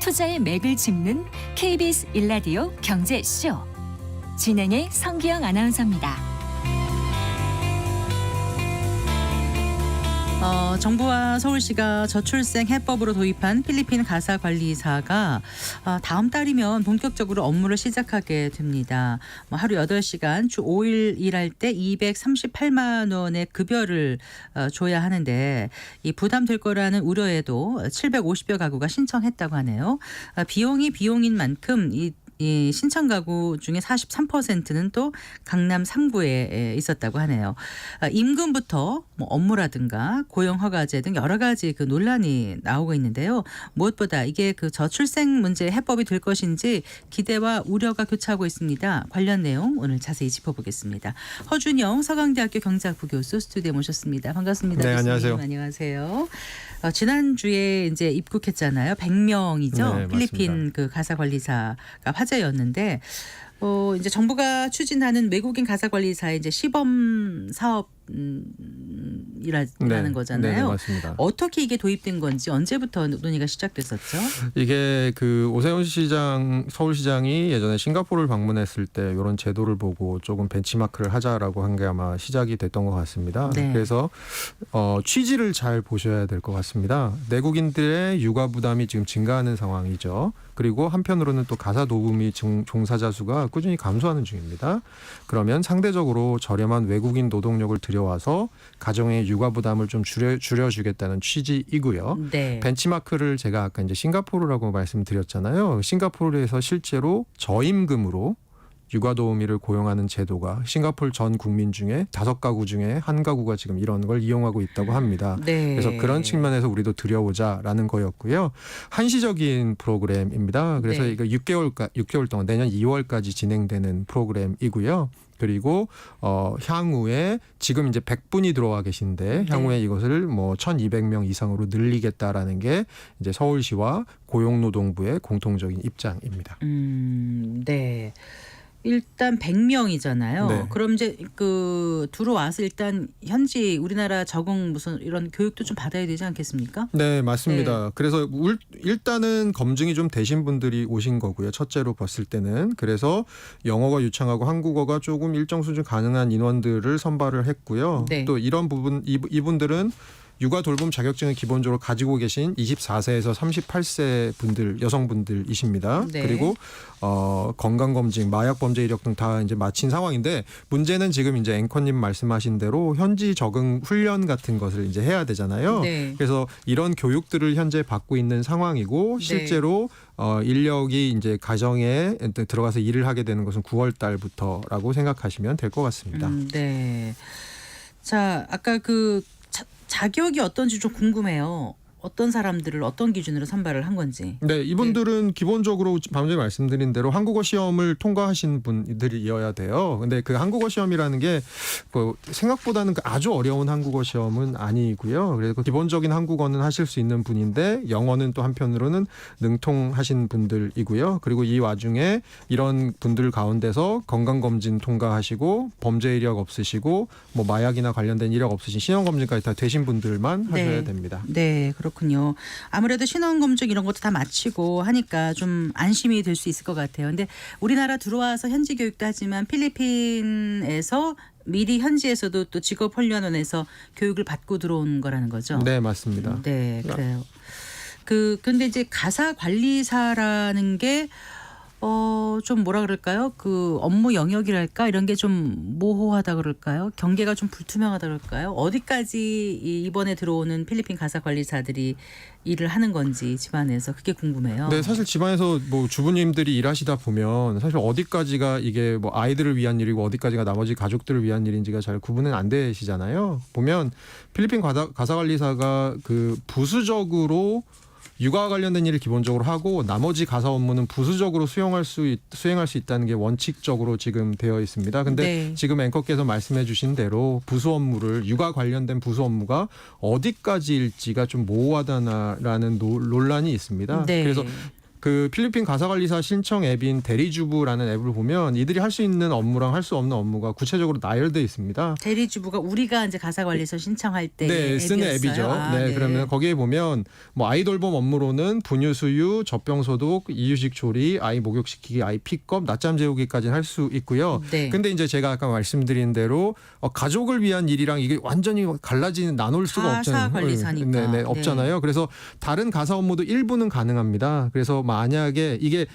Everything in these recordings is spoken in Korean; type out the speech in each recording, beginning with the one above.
투자의 맥을 짚는 KBS 일라디오 경제쇼. 진행의 성기영 아나운서입니다. 정부와 서울시가 저출생 해법으로 도입한 필리핀 가사관리사가 다음 달이면 본격적으로 업무를 시작하게 됩니다. 하루 8시간 주 5일 일할 때 238만 원의 급여를 줘야 하는데 이 부담될 거라는 우려에도 750여 가구가 신청했다고 하네요. 비용인 만큼 이 신청 가구 중에 43%는 또 강남 3구에 있었다고 하네요. 임금부터 업무라든가 고용허가제 등 여러 가지 그 논란이 나오고 있는데요. 무엇보다 이게 그 저출생 문제 해법이 될 것인지 기대와 우려가 교차하고 있습니다. 관련 내용 오늘 자세히 짚어보겠습니다. 허준영 서강대학교 경제학부 교수 스튜디오에 모셨습니다. 반갑습니다. 네, 교수님. 안녕하세요. 안녕하세요. 지난주에 이제 입국했잖아요. 100명이죠. 네, 필리핀 맞습니다. 그 가사관리사가 화제였는데 이제 정부가 추진하는 외국인 가사관리사의 이제 시범 사업 이라는 거잖아요. 네, 맞습니다. 어떻게 이게 도입된 건지 언제부터 논의가 시작됐었죠? 이게 그 오세훈 서울시장이 예전에 싱가포르를 방문했을 때 이런 제도를 보고 조금 벤치마크를 하자라고 한 게 아마 시작이 됐던 것 같습니다. 네. 그래서 취지를 잘 보셔야 될 것 같습니다. 내국인들의 육아 부담이 지금 증가하는 상황이죠. 그리고 한편으로는 또 가사 도우미 종사자 수가 꾸준히 감소하는 중입니다. 그러면 상대적으로 저렴한 외국인 노동력을 들여와서 가정의 육아 부담을 좀 줄여주겠다는 취지이고요. 네. 벤치마크를 제가 아까 이제 싱가포르라고 말씀드렸잖아요. 싱가포르에서 실제로 저임금으로 육아 도우미를 고용하는 제도가 싱가포르 전 국민 중에 5가구 중에 1가구가 지금 이런 걸 이용하고 있다고 합니다. 네. 그래서 그런 측면에서 우리도 들여오자라는 거였고요. 한시적인 프로그램입니다. 그래서 네. 이거 6개월 동안 내년 2월까지 진행되는 프로그램이고요. 그리고 향후에 지금 이제 100분이 들어와 계신데 향후에 이것을 1,200명 이상으로 늘리겠다라는 게 이제 서울시와 고용노동부의 공통적인 입장입니다. 네. 일단 100명이잖아요. 네. 그럼 이제 들어와서 일단 현지 우리나라 적응 무슨 이런 교육도 좀 받아야 되지 않겠습니까? 네, 맞습니다. 그래서 일단은 검증이 좀 되신 분들이 오신 거고요. 첫째로 봤을 때는. 그래서 영어가 유창하고 한국어가 조금 일정 수준 가능한 인원들을 선발을 했고요. 네. 또 이런 부분 이분들은 육아 돌봄 자격증을 기본적으로 가지고 계신 24세에서 38세 분들, 여성분들이십니다. 네. 그리고 건강검진, 마약범죄 이력 등 다 이제 마친 상황인데 문제는 지금 이제 앵커님 말씀하신 대로 현지 적응 훈련 같은 것을 이제 해야 되잖아요. 네. 그래서 이런 교육들을 현재 받고 있는 상황이고 실제로 인력이 이제 가정에 들어가서 일을 하게 되는 것은 9월 달부터라고 생각하시면 될 것 같습니다. 네. 자, 아까 자격이 어떤지 좀 궁금해요. 어떤 사람들을 어떤 기준으로 선발을 한 건지. 네, 이분들은 기본적으로 방금 전에 말씀드린 대로 한국어 시험을 통과하신 분들이어야 돼요. 근데 그 한국어 시험이라는 게 생각보다는 아주 어려운 한국어 시험은 아니고요. 그래서 기본적인 한국어는 하실 수 있는 분인데 영어는 또 한편으로는 능통하신 분들이고요. 그리고 이 와중에 이런 분들 가운데서 건강검진 통과하시고 범죄 이력 없으시고 마약이나 관련된 이력 없으신 신원검진까지 다 되신 분들만 하셔야 됩니다. 네, 그렇군요. 아무래도 신원검증 이런 것도 다 마치고 하니까 좀 안심이 될 수 있을 것 같아요. 근데 우리나라 들어와서 현지 교육도 하지만 필리핀에서 미리 현지에서도 또 직업훈련원에서 교육을 받고 들어온 거라는 거죠. 네, 맞습니다. 네, 그래요. 근데 이제 가사관리사라는 게 좀 뭐라 그럴까요? 업무 영역이랄까 이런 게 좀 모호하다 그럴까요? 경계가 좀 불투명하다 그럴까요? 어디까지 이번에 들어오는 필리핀 가사관리사들이 일을 하는 건지 집안에서 그게 궁금해요. 네, 사실 집안에서 주부님들이 일하시다 보면 사실 어디까지가 이게 아이들을 위한 일이고 어디까지가 나머지 가족들을 위한 일인지가 잘 구분은 안 되시잖아요. 보면 필리핀 가사관리사가 부수적으로 육아와 관련된 일을 기본적으로 하고 나머지 가사 업무는 부수적으로 수행할 수 있다는 게 원칙적으로 지금 되어 있습니다. 근데 네. 지금 앵커께서 말씀해 주신 대로 부수 업무를 육아 관련된 부수 업무가 어디까지일지가 좀 모호하다라는 논란이 있습니다. 네. 그래서 그 필리핀 가사관리사 신청 앱인 대리주부라는 앱을 보면 이들이 할 수 있는 업무랑 할 수 없는 업무가 구체적으로 나열돼 있습니다. 대리주부가 우리가 이제 가사관리서 신청할 때 네, 쓰는 앱이었어요? 앱이죠. 아, 네, 그러면 거기에 보면 뭐 아이 돌봄 업무로는 분유 수유, 젖병 소독, 이유식 조리, 아이 목욕시키기, 아이 픽업, 낮잠 재우기까지는 할 수 있고요. 네. 근데 이제 제가 아까 말씀드린 대로 가족을 위한 일이랑 이게 완전히 갈라지는 나눌 수가 없잖아요. 가사관리사니까. 네, 네. 없잖아요. 그래서 다른 가사 업무도 일부는 가능합니다. 그래서 만약에 이게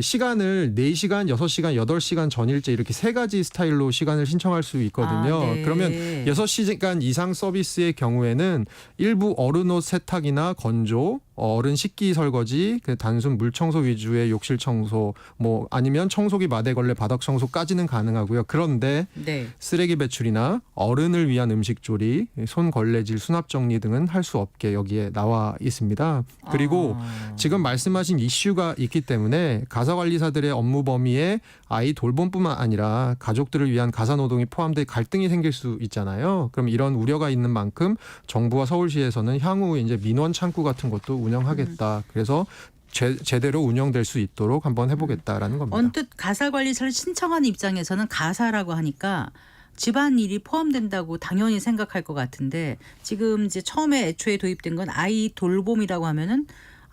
시간을 4시간, 6시간, 8시간 전일제 이렇게 세 가지 스타일로 시간을 신청할 수 있거든요. 아, 네. 그러면 6시간 이상 서비스의 경우에는 일부 어른 옷 세탁이나 건조, 어른 식기 설거지, 단순 물 청소 위주의 욕실 청소, 뭐 아니면 청소기 마대 걸레 바닥 청소까지는 가능하고요. 그런데 네. 쓰레기 배출이나 어른을 위한 음식 조리, 손 걸레질, 수납 정리 등은 할 수 없게 여기에 나와 있습니다. 그리고 지금 말씀하신 이슈가 있기 때문에 가사관리사들의 업무 범위에 아이 돌봄뿐만 아니라 가족들을 위한 가사노동이 포함돼 갈등이 생길 수 있잖아요. 그럼 이런 우려가 있는 만큼 정부와 서울시에서는 향후 이제 민원 창구 같은 것도 운영하겠다. 그래서 제대로 운영될 수 있도록 한번 해보겠다라는 겁니다. 언뜻 가사관리사를 신청한 입장에서는 가사라고 하니까 집안일이 포함된다고 당연히 생각할 것 같은데 지금 이제 처음에 애초에 도입된 건 아이 돌봄이라고 하면은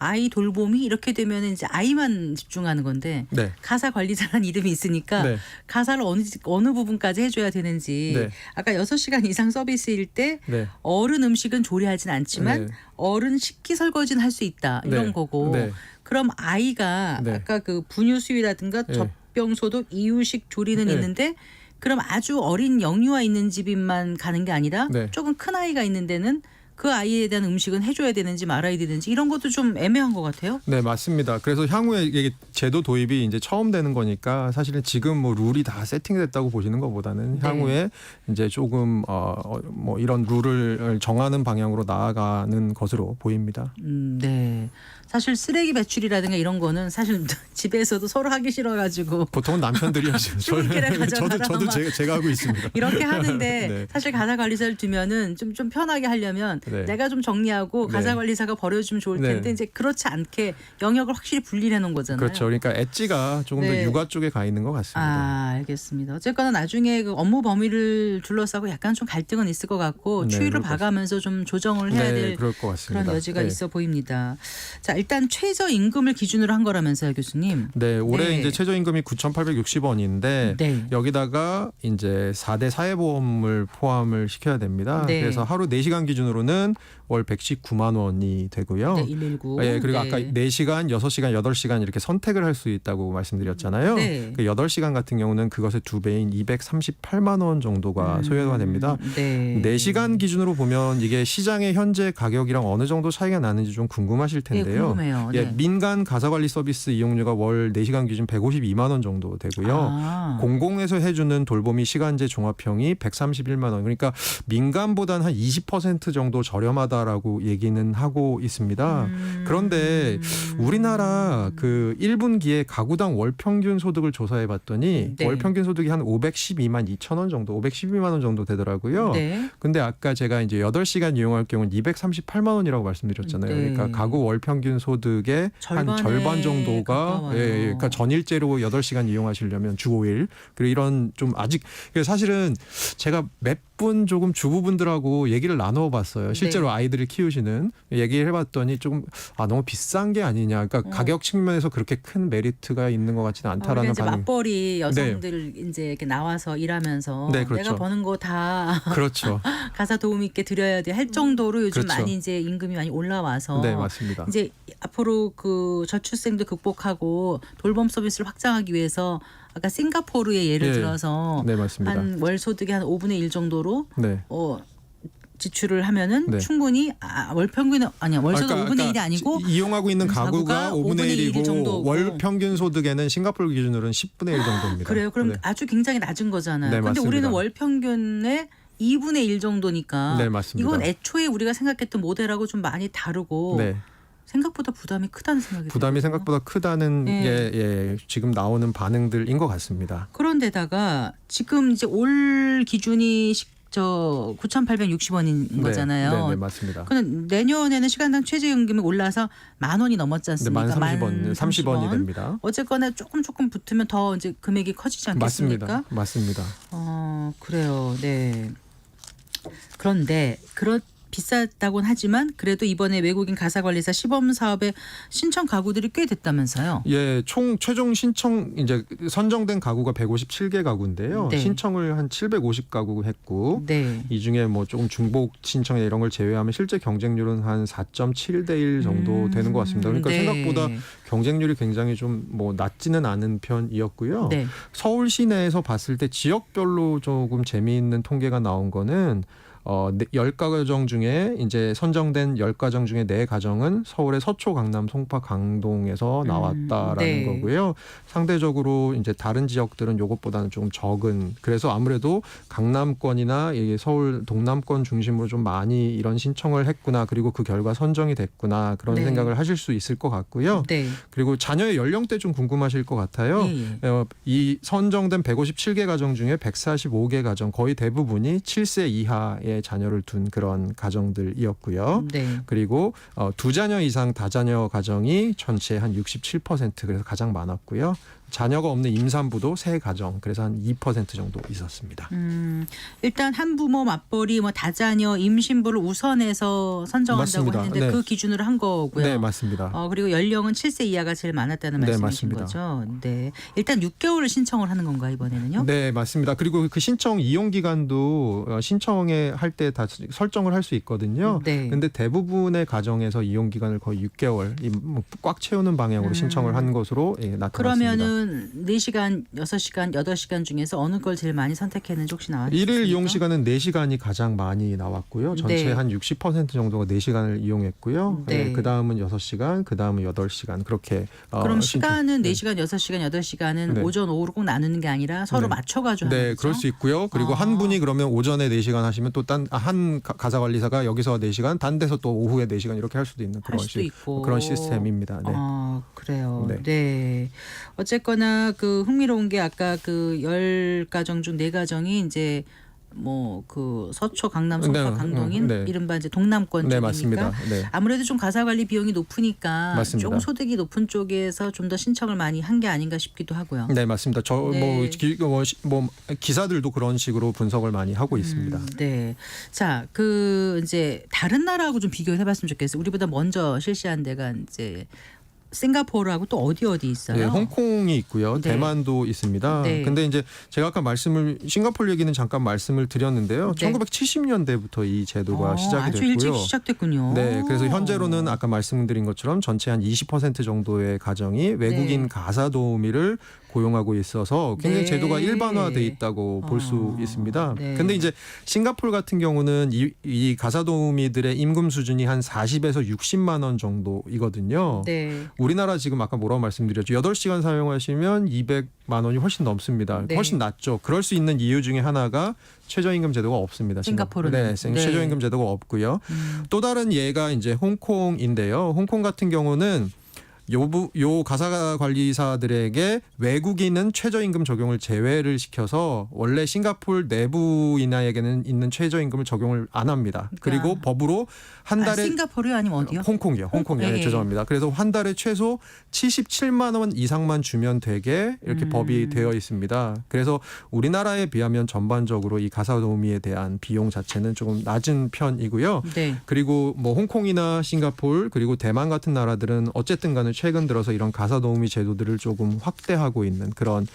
아이 돌봄이 이렇게 되면 이제 아이만 집중하는 건데 네. 가사 관리사라는 이름이 있으니까 네. 가사를 어느 부분까지 해줘야 되는지 네. 아까 6시간 이상 서비스일 때 네. 어른 음식은 조리하진 않지만 네. 어른 식기 설거지는 할 수 있다 이런 네. 거고 네. 그럼 아이가 네. 아까 그 분유 수유라든가 네. 젖병 소독 이유식 조리는 네. 있는데 그럼 아주 어린 영유아 있는 집만 가는 게 아니라 네. 조금 큰 아이가 있는 데는 그 아이에 대한 음식은 해줘야 되는지 말아야 되는지 이런 것도 좀 애매한 것 같아요. 네, 맞습니다. 그래서 향후에 이게 제도 도입이 이제 처음 되는 거니까 사실은 지금 뭐 룰이 다 세팅됐다고 보시는 것보다는 네. 향후에 이제 조금 뭐 이런 룰을 정하는 방향으로 나아가는 것으로 보입니다. 네. 사실 쓰레기 배출이라든가 이런 거는 사실 집에서도 서로 하기 싫어가지고 보통은 남편들이 하시죠. 출근길에 가져가라 저도 막. 제가 하고 있습니다. 이렇게 하는데 네. 사실 가사관리사를 두면은 좀 편하게 하려면 네. 내가 좀 정리하고 네. 가사관리사가 버려주면 좋을 텐데 네. 이제 그렇지 않게 영역을 확실히 분리해 놓은 거잖아요. 그렇죠. 그러니까 엣지가 조금 네. 더 육아 쪽에 가 있는 것 같습니다. 아, 알겠습니다. 어쨌거나 나중에 그 업무 범위를 둘러싸고 약간 좀 갈등은 있을 것 같고 네, 추이를 그럴 것 봐가면서 좀 조정을 해야 네, 될 그럴 것 같습니다. 그런 여지가 네. 있어 보입니다. 자, 일단 최저임금을 기준으로 한 거라면서요, 교수님. 네, 올해 네. 이제 최저임금이 9,860원인데 네. 여기다가 이제 4대 사회보험을 포함을 시켜야 됩니다. 네. 그래서 하루 4시간 기준으로는 월 119만 원이 되고요. 네, 119. 예, 그리고 네. 아까 4시간, 6시간, 8시간 이렇게 선택을 할 수 있다고 말씀드렸잖아요. 네. 그 8시간 같은 경우는 그것의 2배인 238만 원 정도가 소요가 됩니다. 네. 4시간 기준으로 보면 이게 시장의 현재 가격이랑 어느 정도 차이가 나는지 좀 궁금하실 네, 텐데요. 궁금해요. 예, 네. 민간 가사관리 서비스 이용료가 월 4시간 기준 152만 원 정도 되고요. 아. 공공에서 해주는 돌보미 시간제 종합형이 131만 원. 그러니까 민간보다는 한 20% 정도 저렴하다라고 얘기는 하고 있습니다. 그런데 우리나라 그 1분기에 가구당 월 평균 소득을 조사해 봤더니 네. 월 평균 소득이 한 512만 2천 원 정도, 512만 원 정도 되더라고요. 네. 근데 아까 제가 이제 8시간 이용할 경우는 238만 원이라고 말씀드렸잖아요. 네. 그러니까 가구 월 평균 소득의 한 절반에 절반 정도가 가까워요. 그러니까 전일제로 8시간 이용하시려면 주 5일. 그리고 이런 좀 아직 사실은 제가 몇 분 조금 주부분들하고 얘기를 나눠 봤어요. 실제로 네. 아이들을 키우시는 얘기를 해 봤더니 조금 너무 비싼 게 아니냐. 그러니까 가격 측면에서 그렇게 큰 메리트가 있는 것 같지는 않다라는 이제 반응. 맞벌이 여성들 이제 이렇게 나와서 일하면서 네, 그렇죠. 내가 버는 거 다 그렇죠. 가사 도움 있게 드려야 돼 할 정도로 요즘 그렇죠. 많이 이제 임금이 많이 올라와서 네, 맞습니다. 이제 앞으로 그 저출생도 극복하고 돌봄 서비스를 확장하기 위해서 아까 싱가포르의 예를 예. 들어서 네, 맞습니다. 한 월 소득의 한 5분의 1 정도로 네. 지출을 하면은 네. 충분히 월 평균 아니야 월 소득 그러니까 5분의 1이 아니고 이용하고 있는 가구가 가구가 5분의 1 1이고 정도고. 월 평균 소득에는 싱가포르 기준으로는 10분의 1 정도입니다. 그래요. 그럼 네. 아주 굉장히 낮은 거잖아요. 네, 근데 맞습니다. 우리는 월 평균의 2분의 1 정도니까 네, 맞습니다. 이건 애초에 우리가 생각했던 모델하고 좀 많이 다르고 네. 생각보다 부담이 크다는 생각이 부담이 들어요. 생각보다 크다는 네. 게 지금 나오는 반응들인 것 같습니다. 그런데다가 지금 이제 올 기준이 9,860원인 거잖아요. 네, 맞습니다. 근데 내년에는 시간당 최저임금이 올라서 10,000원이 넘었지 않습니까? 네, 30원, 30원이 됩니다. 어쨌거나 조금 붙으면 더 이제 금액이 커지지 않겠습니까? 맞습니다. 그래요. 네. 그런데 비쌌다고는 하지만 그래도 이번에 외국인 가사관리사 시범 사업에 신청 가구들이 꽤 됐다면서요. 예, 총 최종 신청 이제 선정된 가구가 157개 가구인데요. 네. 신청을 한 750가구 했고 네. 이 중에 뭐 조금 중복 신청이나 이런 걸 제외하면 실제 경쟁률은 한 4.7대 1 정도 되는 것 같습니다. 그러니까 네. 생각보다 경쟁률이 굉장히 좀 뭐 낮지는 않은 편이었고요. 네. 서울 시내에서 봤을 때 지역별로 조금 재미있는 통계가 나온 거는 10가정 중에 이제 선정된 10가정 중에 4가정은 서울의 서초, 강남, 송파, 강동에서 나왔다라는 네. 거고요. 상대적으로 이제 다른 지역들은 이것보다는 좀 적은, 그래서 아무래도 강남권이나 이 서울 동남권 중심으로 좀 많이 이런 신청을 했구나, 그리고 그 결과 선정이 됐구나, 그런 네. 생각을 하실 수 있을 것 같고요. 네. 그리고 자녀의 연령대 좀 궁금하실 것 같아요. 예. 이 선정된 157개 가정 중에 145개 가정, 거의 대부분이 7세 이하의 자녀를 둔 그런 가정들이었고요. 네. 그리고 2자녀 이상 다자녀 가정이 전체 한 67%, 그래서 가장 많았고요. 자녀가 없는 임산부도 3가정, 그래서 한 2% 정도 있었습니다. 일단 한부모 맞벌이 뭐 다자녀 임신부를 우선해서 선정한다고 맞습니다. 했는데 네. 그 기준으로 한 거고요. 네, 맞습니다. 그리고 연령은 7세 이하가 제일 많았다는 네, 말씀이신 맞습니다. 거죠. 네. 일단 6개월을 신청을 하는 건가요, 이번에는요? 네, 맞습니다. 그리고 그 신청 이용 기간도 신청에 할 때 다 설정을 할 수 있거든요. 네. 근데 대부분의 가정에서 이용 기간을 거의 6개월 꽉 채우는 방향으로 신청을 한 것으로 나타났습니다. 그러면은 4시간, 6시간, 8시간 중에서 어느 걸 제일 많이 선택했는지 혹시 나왔습니까? 일일 이용 시간은 4시간이 가장 많이 나왔고요. 전체 네. 한 60% 정도가 4시간을 이용했고요. 네. 그다음은 6시간, 그다음은 8시간, 그렇게 그럼 신청. 시간은 네. 4시간, 6시간, 8시간은 네. 오전, 오후로 꼭 나누는 게 아니라 서로 네. 맞춰가지고 하는 네, 거죠? 그럴 수 있고요. 그리고 한 분이 그러면 오전에 4시간 하시면 또 한 가사관리사가 여기서 4시간, 단 데서 또 오후에 4시간 이렇게 할 수도 있는 할 그런 수도 있고. 그런 시스템입니다. 네. 그래요. 네. 네. 어쨌거나 그 흥미로운 게 아까 그 10가정 중 4가정이 이제 뭐 그 서초, 강남, 송파, 네, 강동인 네. 이른바 이제 동남권 네, 쪽이니까 맞습니다. 네. 아무래도 좀 가사 관리 비용이 높으니까 맞습니다. 조금 소득이 높은 쪽에서 좀 더 신청을 많이 한 게 아닌가 싶기도 하고요. 네, 맞습니다. 네. 뭐 기사들도 그런 식으로 분석을 많이 하고 있습니다. 네. 자, 그 이제 다른 나라하고 좀 비교해 봤으면 좋겠어요. 우리보다 먼저 실시한 데가 이제 싱가포르하고 또 어디 있어요? 네, 홍콩이 있고요. 네. 대만도 있습니다. 네. 근데 이제 제가 아까 싱가포르 얘기는 잠깐 말씀을 드렸는데요. 네. 1970년대부터 이 제도가 시작이 아주 됐고요. 일찍 시작됐군요. 네, 그래서 현재로는 아까 말씀드린 것처럼 전체 한 20% 정도의 가정이 외국인 네. 가사 도우미를 고용하고 있어서 굉장히 네. 제도가 일반화돼 있다고 볼 수 있습니다. 네. 근데 이제 싱가포르 같은 경우는 이 가사 도우미들의 임금 수준이 한 40에서 60만 원 정도이거든요. 네. 우리나라 지금 아까 뭐라고 말씀드렸죠. 8시간 사용하시면 200만 원이 훨씬 넘습니다. 네. 훨씬 낮죠. 그럴 수 있는 이유 중에 하나가 최저임금 제도가 없습니다. 싱가포르는. 네, 네. 최저임금 제도가 없고요. 또 다른 예가 이제 홍콩인데요. 홍콩 같은 경우는 요 가사 관리사들에게 외국인은 최저임금 적용을 제외를 시켜서 원래 싱가포르 내부인에게는 있는 최저임금을 적용을 안 합니다. 그리고 법으로 한 달에 싱가포르요 아니면 어디요? 홍콩이요. 홍콩이요. 예, 네, 예. 죄송합니다. 그래서 한 달에 최소 77만 원 이상만 주면 되게 이렇게 법이 되어 있습니다. 그래서 우리나라에 비하면 전반적으로 이 가사 도우미에 대한 비용 자체는 조금 낮은 편이고요. 네. 그리고 뭐 홍콩이나 싱가포르 그리고 대만 같은 나라들은 어쨌든 간에 최근 들어서 이런 가사 도우미 제도들을 조금 확대하고 있는 그런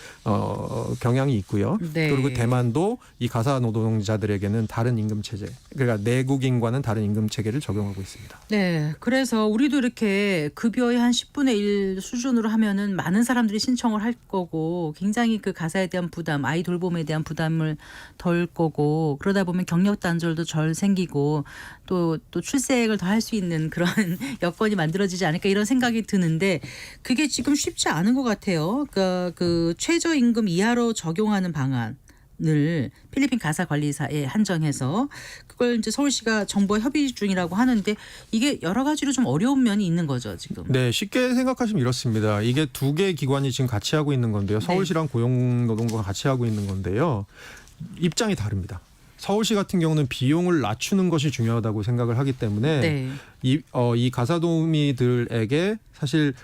경향이 있고요. 네. 그리고 대만도 이 가사 노동자들에게는 다른 임금 체제, 그러니까 내국인과는 다른 임금 체계를 적용하고 있습니다. 네. 그래서 우리도 이렇게 급여의 한 10분의 1 수준으로 하면은 많은 사람들이 신청을 할 거고 굉장히 그 가사에 대한 부담, 아이 돌봄에 대한 부담을 덜 거고 그러다 보면 경력 단절도 덜 생기고 또 출생을 더 할 수 있는 그런 여건이 만들어지지 않을까 이런 생각이 드는데 그게 지금 쉽지 않은 것 같아요. 그러니까 그 최저임금 이하로 적용하는 방안을 필리핀 가사 관리사에 한정해서 그걸 이제 서울시가 정부와 협의 중이라고 하는데 이게 여러 가지로 좀 어려운 면이 있는 거죠 지금. 네, 쉽게 생각하시면 이렇습니다. 이게 두 개의 기관이 지금 같이 하고 있는 건데요. 서울시랑 고용노동부가 같이 하고 있는 건데요. 입장이 다릅니다. 서울시 같은 경우는 비용을 낮추는 것이 중요하다고 생각을 하기 때문에 네. 이 가사도우미들에게 사실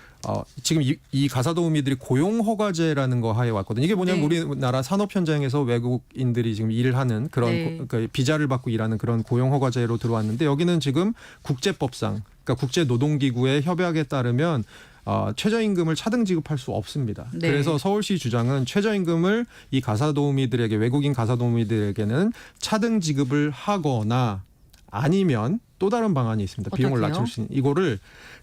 지금 이 가사도우미들이 고용허가제라는 거 하에 왔거든요. 이게 뭐냐면 네. 우리나라 산업 현장에서 외국인들이 지금 일을 하는 그런 네. 그 비자를 받고 일하는 그런 고용허가제로 들어왔는데 여기는 지금 국제법상 그러니까 국제노동기구의 협약에 따르면 최저임금을 차등 지급할 수 없습니다. 네. 그래서 서울시 주장은 최저임금을 이 가사도우미들에게 외국인 가사도우미들에게는 차등 지급을 하거나 아니면 또 다른 방안이 있습니다. 비용을 어떡해요? 낮출 수 있는 이거를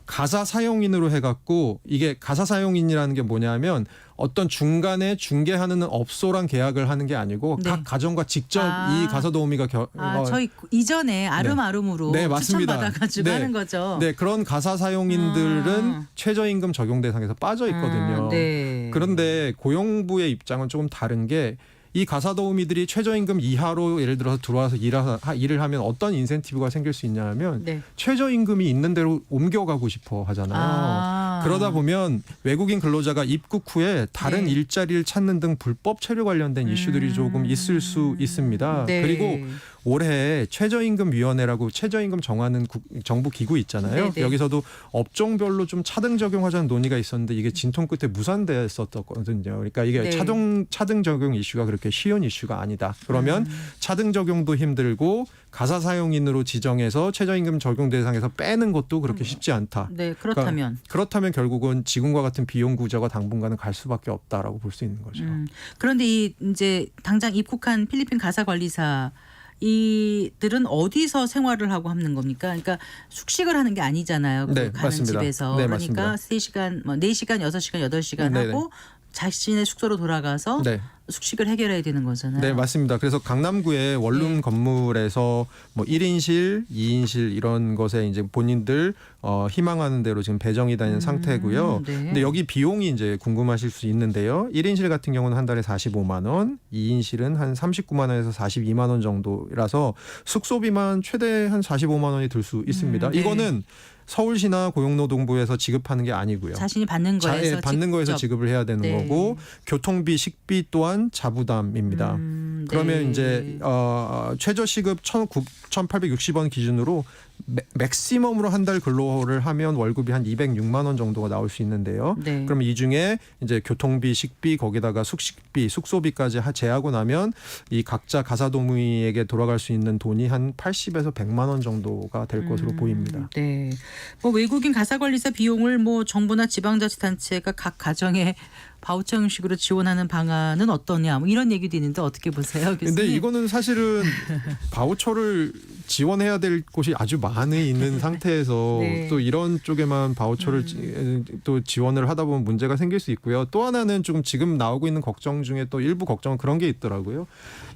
가사 사용인으로 해갖고 이게 가사 사용인이라는 게 뭐냐면 어떤 중간에 중개하는 업소랑 계약을 하는 게 아니고 네. 각 가정과 직접 이 가사도우미가 저희 이전에 아름아름으로 네, 맞습니다. 추천받아가지고 네. 하는 거죠. 네, 그런 가사 사용인들은 최저임금 적용 대상에서 빠져 있거든요. 네. 그런데 고용부의 입장은 조금 다른 게 이 가사도우미들이 최저임금 이하로 예를 들어서 들어와서 일을 하면 어떤 인센티브가 생길 수 있냐면 네. 최저임금이 있는 대로 옮겨가고 싶어 하잖아요. 그러다 보면 외국인 근로자가 입국 후에 다른 네. 일자리를 찾는 등 불법 체류 관련된 이슈들이 조금 있을 수 있습니다. 네. 그리고 올해 최저임금위원회라고 최저임금 정하는 정부 기구 있잖아요. 네네. 여기서도 업종별로 좀 차등 적용하자는 논의가 있었는데 이게 진통 끝에 무산됐었거든요. 그러니까 이게 네. 차등 적용 이슈가 그렇게 쉬운 이슈가 아니다. 그러면 차등 적용도 힘들고 가사 사용인으로 지정해서 최저임금 적용 대상에서 빼는 것도 그렇게 쉽지 않다. 네, 그렇다면 그렇다면 결국은 지금과 같은 비용 구조가 당분간은 갈 수밖에 없다라고 볼 수 있는 거죠. 그런데 이제 당장 입국한 필리핀 가사 관리사 이들은 어디서 생활을 하고 하는 겁니까? 그러니까 숙식을 하는 게 아니잖아요. 그 네, 가는 맞습니다. 집에서. 네, 그러니까 맞습니다. 3시간, 4시간, 6시간, 8시간 네네. 하고 자신의 숙소로 돌아가서 네. 숙식을 해결해야 되는 거잖아요. 네, 맞습니다. 그래서 강남구의 원룸 네. 건물에서 뭐 1인실, 2인실 이런 것에 이제 본인들 희망하는 대로 지금 배정이 된 상태고요. 네. 근데 여기 비용이 이제 궁금하실 수 있는데요. 1인실 같은 경우는 한 달에 45만 원, 2인실은 한 39만 원에서 42만 원 정도라서 숙소비만 최대 한 45만 원이 들 수 있습니다. 네. 이거는 서울시나 고용노동부에서 지급하는 게 아니고요. 자신이 받는 거에서 받는 거에서 직접. 지급을 해야 되는 네. 거고 교통비, 식비 또한 자부담입니다. 그러면 네. 이제 최저 시급 1,860원 기준으로 맥시멈으로 한 달 근로를 하면 월급이 한 206만 원 정도가 나올 수 있는데요. 네. 그럼 이 중에 이제 교통비, 식비 거기다가 숙식비, 숙소비까지 제하고 나면 이 각자 가사도우미에게 돌아갈 수 있는 돈이 한 80에서 100만 원 정도가 될 것으로 보입니다. 네. 뭐 외국인 가사관리사 비용을 뭐 정부나 지방자치단체가 각 가정에 바우처 형식으로 지원하는 방안은 어떠냐 뭐 이런 얘기도 있는데 어떻게 보세요, 교수님? 근데 이거는 사실은 바우처를 지원해야 될 곳이 아주 많이 있는 상태에서 네. 또 이런 쪽에만 바우처를 또 지원을 하다 보면 문제가 생길 수 있고요. 또 하나는 조금 지금 나오고 있는 걱정 중에 또 일부 걱정은 그런 게 있더라고요.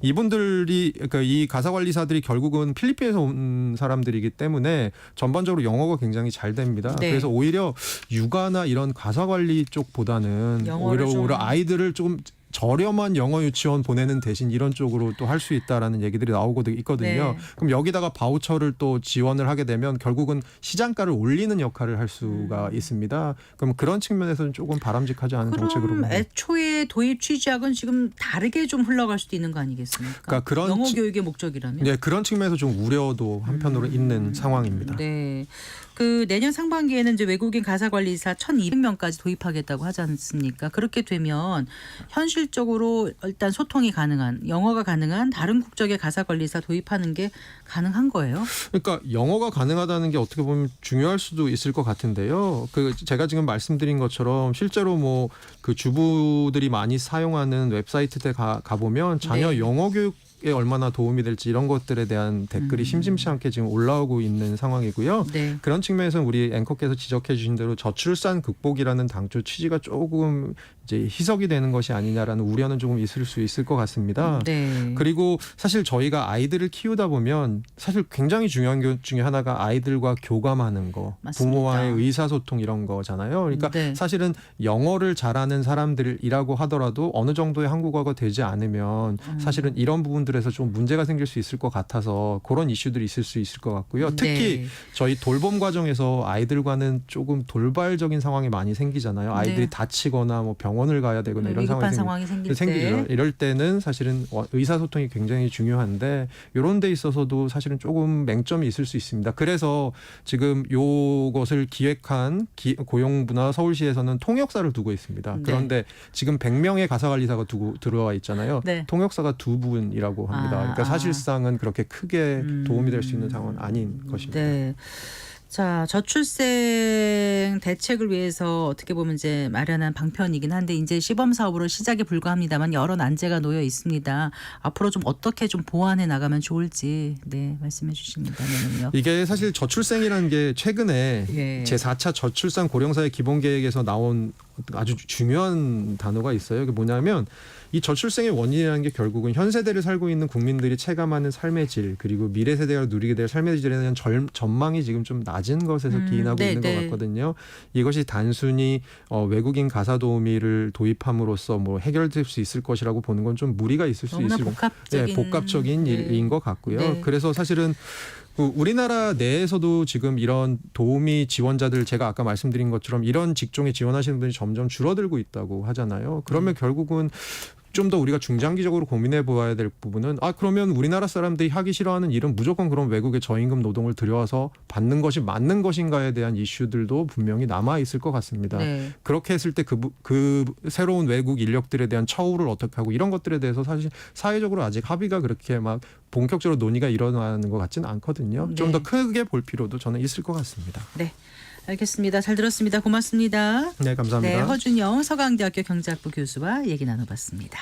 이분들이 그러니까 이 가사관리사들이 결국은 필리핀에서 온 사람들이기 때문에 전반적으로 영어가 굉장히 잘 됩니다. 네. 그래서 오히려 육아나 이런 가사관리 쪽보다는 영어를 오히려 아이들을 좀 저렴한 영어 유치원 보내는 대신 이런 쪽으로 또 할 수 있다라는 얘기들이 나오고 있거든요. 네. 그럼 여기다가 바우처를 또 지원을 하게 되면 결국은 시장가를 올리는 역할을 할 수가 있습니다. 그럼 그런 측면에서는 조금 바람직하지 않은 정책으로 그럼 봅니다. 애초에 도입 취지하고는 지금 다르게 좀 흘러갈 수도 있는 거 아니겠습니까? 그러니까 그런 영어 교육의 목적이라면. 네, 그런 측면에서 좀 우려도 한편으로 있는 상황입니다. 네. 그 내년 상반기에는 이제 외국인 가사관리사 1,200명까지 도입하겠다고 하지 않습니까? 그렇게 되면 현실적으로 일단 소통이 가능한 영어가 가능한 다른 국적의 가사관리사 도입하는 게 가능한 거예요? 그러니까 영어가 가능하다는 게 어떻게 보면 중요할 수도 있을 것 같은데요. 그 제가 지금 말씀드린 것처럼 실제로 뭐 그 주부들이 많이 사용하는 웹사이트에 가보면 자녀 네. 영어 교육에 얼마나 도움이 될지 이런 것들에 대한 댓글이 심심치 않게 지금 올라오고 있는 상황이고요. 네. 그런 측면에서는 우리 앵커께서 지적해 주신 대로 저출산 극복이라는 당초 취지가 조금 이제 희석이 되는 것이 아니냐라는 우려는 조금 있을 수 있을 것 같습니다. 네. 그리고 사실 저희가 아이들을 키우다 보면 사실 굉장히 중요한 것 중에 하나가 아이들과 교감하는 거, 맞습니다. 부모와의 의사소통 이런 거잖아요. 그러니까 네. 사실은 영어를 잘하는 사람들이라고 하더라도 어느 정도의 한국어가 되지 않으면 사실은 이런 부분들을 부분들에서 좀 문제가 생길 수 있을 것 같아서 그런 이슈들이 있을 수 있을 것 같고요. 특히 네. 저희 돌봄 과정에서 아이들과는 조금 돌발적인 상황이 많이 생기잖아요. 아이들이 네. 다치거나 뭐 병원을 가야 되거나 이런 위급한 상황이 상황이 생길 생기죠. 때 이럴 때는 사실은 의사소통이 굉장히 중요한데 이런 데 있어서도 사실은 조금 맹점이 있을 수 있습니다. 그래서 지금 요것을 기획한 고용부나 서울시에서는 통역사를 두고 있습니다. 네. 그런데 지금 100명의 가사관리사가 들어와 있잖아요. 네. 통역사가 2분이라고 합니다. 그러니까 사실상은 그렇게 크게 도움이 될 수 있는 상황은 아닌 것입니다. 네. 자, 저출생 대책을 위해서 어떻게 보면 이제 마련한 방편이긴 한데 이제 시범 사업으로 시작에 불과합니다만 여러 난제가 놓여 있습니다. 앞으로 좀 어떻게 좀 보완해 나가면 좋을지 네, 말씀해 주신다면요. 이게 사실 저출생이라는 게 최근에 예. 제4차 저출산 고령사회 기본계획에서 나온 아주 중요한 단어가 있어요. 그게 뭐냐면 이 저출생의 원인이라는 게 결국은 현 세대를 살고 있는 국민들이 체감하는 삶의 질 그리고 미래 세대가 누리게 될 삶의 질에 대한 전망이 지금 좀 낮은 것에서 기인하고 네, 있는 네. 것 같거든요. 이것이 단순히 외국인 가사 도우미를 도입함으로써 뭐 해결될 수 있을 것이라고 보는 건 좀 무리가 있을 수 너무나 있을 복합적인 네. 일인 것 같고요. 네. 그래서 사실은 우리나라 내에서도 지금 이런 도우미 지원자들 제가 아까 말씀드린 것처럼 이런 직종에 지원하시는 분이 점점 줄어들고 있다고 하잖아요. 그러면 결국은 좀 더 우리가 중장기적으로 고민해 보아야 될 부분은 그러면 우리나라 사람들이 하기 싫어하는 일은 무조건 그런 외국의 저임금 노동을 들여와서 받는 것이 맞는 것인가에 대한 이슈들도 분명히 남아 있을 것 같습니다. 네. 그렇게 했을 때 그 새로운 외국 인력들에 대한 처우를 어떻게 하고 이런 것들에 대해서 사실 사회적으로 아직 합의가 그렇게 막 본격적으로 논의가 일어나는 것 같지는 않거든요. 네. 좀 더 크게 볼 필요도 저는 있을 것 같습니다. 네. 알겠습니다. 잘 들었습니다. 고맙습니다. 네, 감사합니다. 네, 허준영 서강대학교 경제학부 교수와 얘기 나눠봤습니다.